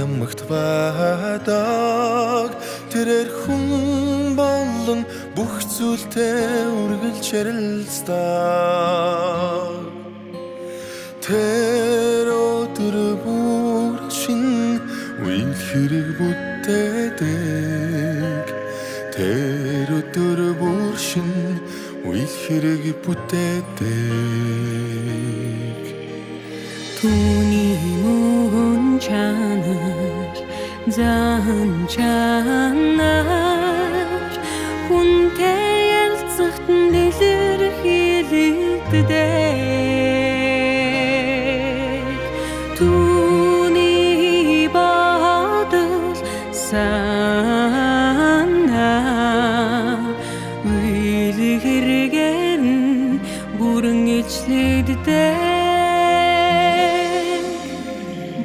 ямагт байдаг тэрээр хүн болон бүх зүйлтэй үргэлж ярилцдаг тэр өдөр бүр шинэ үйл хэрэг бүтээдэг тэр өдөр бүр шинэ үйл хэрэг бүтээдэг түүний мөн чанар зан чанар хүнтэй ялцахт дэлэрхийлэгддэг түүний бодол санаа үйл хэрэгээр нь бүрэн ижлэгддэг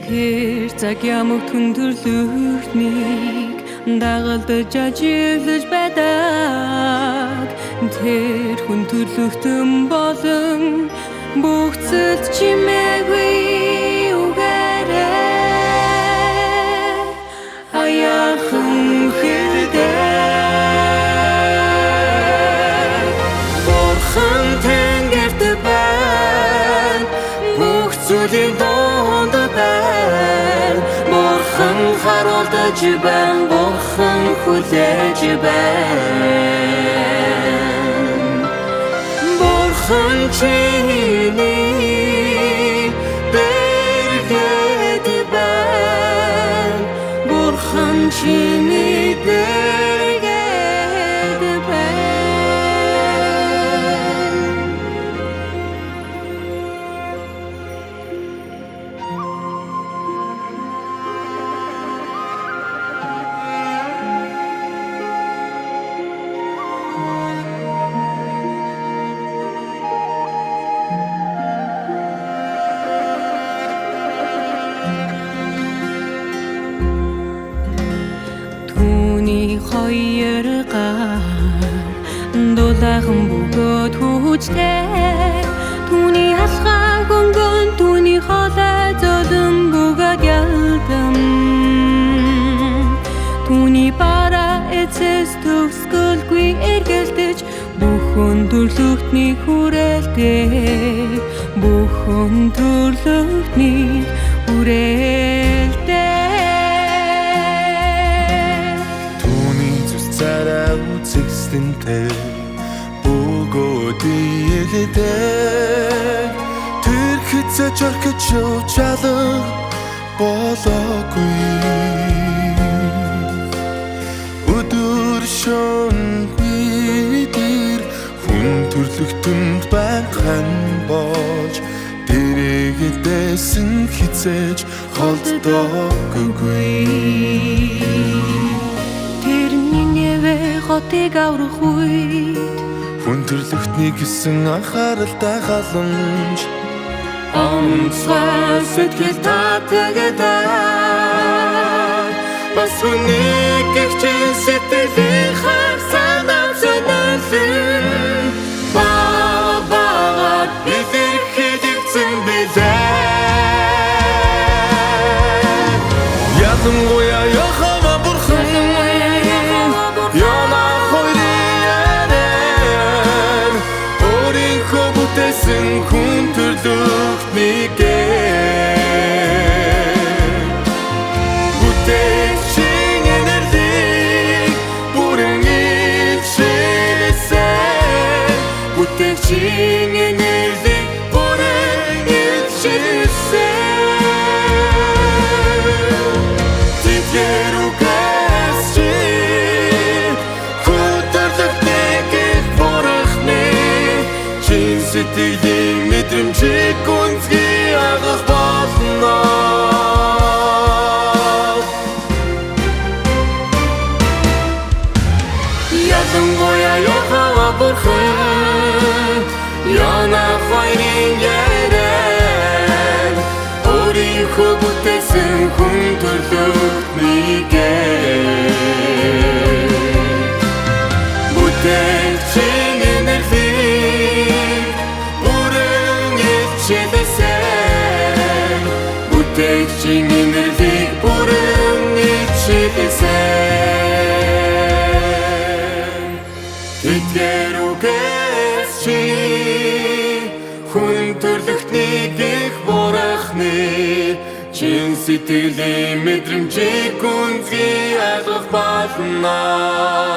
тэр цаг ямаг түндэрлэгнийг дагалдаж ажиглаж байдаг тэр хүн төрлөختөн болон бүх зүйлд чимээгүй үгээрээ аяхан хэрдээ Бурхан тэнгэрт байна бүх зүйлийн донд байна Бурхан харуулдаж байна Бурхан хүлээж байна Бурхан чиний дэргэд байна Бурхан чиний дэргэд байна хоёр гар дулаахан бөгөөд хүчтэй түүний алхаа гөнгөн түүний хоолой золон бүгд ялдам түүний бараа эцэс төгсгөлгүй эргэлдэж бүхэн төрлөختний хүрээлтэй бүхэн төрлөختний хүрээлтэй Үзэгсэнтэй бөгөөд ийлдэг тэр хэзээ орхиж явж алга болоогүй өдөр шөнөгүй тэр хүн төрлөختөнд байхан болж дэрэгдсэн хизээж холддоггүй хотыг аврах үед хүн төрлөختний гэсэн анхааралтай халамж онцгой сэтгэл татгээд бас хүнийг гихчин сэтгэлийн харсанаа зөнөлөн баабагаад илэрхийлэгдсэн билээ ялангуяа Яхова Бурхан хүн төрлөختнийг бүтээгчийн энерлиг бүрэн илчилсэн бүтээгчийн энерлиг бүрэн илчилсэн тэдгээр үгээс чи хөдөрлөгнийг борохны чин сэтгэлийн мэдрэмжийг гүнзгий агах болно ялангуяа Яхова Бурхан Яна хоёрын яриад өөрийнхөө бүтээсэн хүн төрлөختнийг бүтээгчийн энерлиг бүтээгчийн энерлиг бүр Эдгээр үгээс чи хүн төрлөختнийг их бурахны чин сэтгэлийн мэдрэмжийг гүнзгий ойлгох болно.